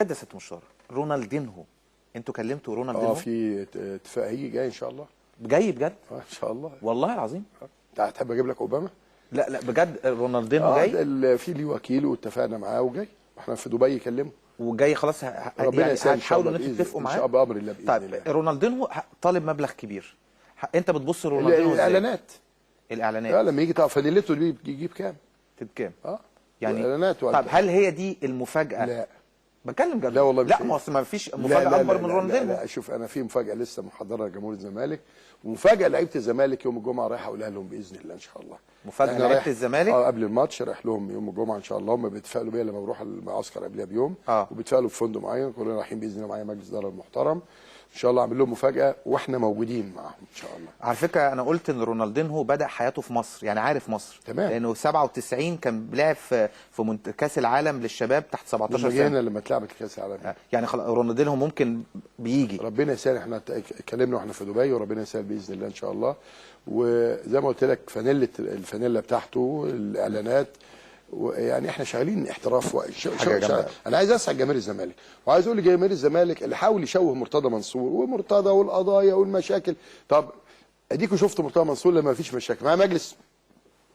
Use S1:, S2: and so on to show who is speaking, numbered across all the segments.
S1: بجد يا ست مشوار، رونالدينهو انتوا كلمتوا رونالدينهو؟
S2: في اتفاق هيجي جاي ان شاء الله.
S1: جاي بجد؟
S2: ان شاء الله
S1: والله العظيم.
S2: انت هتحب اجيب لك اوباما؟
S1: لا لا بجد رونالدينهو جاي؟
S2: في ليه وكيل واتفقنا معاه وجاي، واحنا في دبي كلمه
S1: وجاي خلاص.
S2: ربنا
S1: يعني
S2: يسهل ان شاء الله.
S1: هتحاولوا ان انتوا تتفقوا معاه؟
S2: ان شاء الله بامر الله باذن الله.
S1: طيب رونالدينهو طالب مبلغ كبير، انت بتبص لرونالدينهو ازاي؟ الاعلانات
S2: لما يجي طبعا فانيلته دي يجيب كام؟
S1: بكام؟
S2: يعني
S1: اعلانات. طب هل هي دي المفاجاه؟
S2: لا
S1: بتكلم جد.
S2: لا والله
S1: لا ما فيش مفاجاه اكبر من رونالدينهو.
S2: لا شوف، انا في مفاجاه لسه محضرها لجمهور الزمالك، ومفاجاه لعيبه الزمالك يوم الجمعه رايح اقولها لهم باذن الله ان شاء الله.
S1: مفاجاه لعيبه الزمالك؟
S2: قبل الماتش رايح لهم يوم الجمعه ان شاء الله. هم بيتفائلوا بيا لما بروح المعسكر قبلها بيوم. وبيتفائلوا في فندق معين، كلنا رايحين باذن الله. معايا مجلس اداره المحترم ان شاء الله، اعمل لهم مفاجاه واحنا موجودين معاهم ان شاء الله.
S1: على فكره انا قلت ان رونالدينهو بدا حياته في مصر، يعني عارف مصر
S2: تمام،
S1: لانه 97 كان لعب في كاس العالم للشباب تحت 17 سنه
S2: لما اتلعبت كاس العالم.
S1: يعني رونالدينهو ممكن بيجي.
S2: ربنا يسهل. احنا اتكلمنا واحنا في دبي، وربنا يسهل باذن الله ان شاء الله. وزي ما قلت لك الفانيلا بتاعته، الاعلانات، يعني احنا شغالين احتراف. انا عايز اسعد جماهير الزمالك، وعايز اقول لجماهير الزمالك اللي حاول يشوه مرتضى منصور ومرتضى والقضايا والمشاكل. طب اديكوا شفتوا مرتضى منصور لما مفيش مشاكل مع مجلس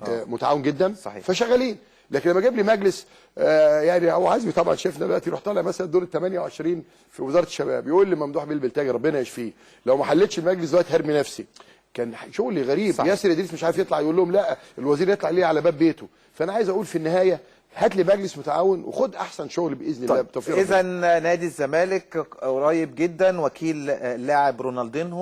S2: متعاون جدا.
S1: صحيح.
S2: فشغالين. لكن لما جاب لي مجلس يعني هو عزمي طبعا شفنا دلوقتي، يروح طالع مثلا الدور ال 28 في وزاره الشباب يقول لي ممدوح بيه البلتاجي ربنا يشفيه لو ما حلتش المجلس دلوقتي هرمي نفسي. كان شغل غريب. صحيح. ياسر ادريس مش عارف يطلع يقول لهم لا الوزير يطلع ليه على باب بيته. فانا عايز اقول في النهايه هات لي مجلس متعاون وخد احسن شغل باذن الله.
S1: طيب اذا نادي الزمالك قريب جدا وكيل لاعب رونالدينهو.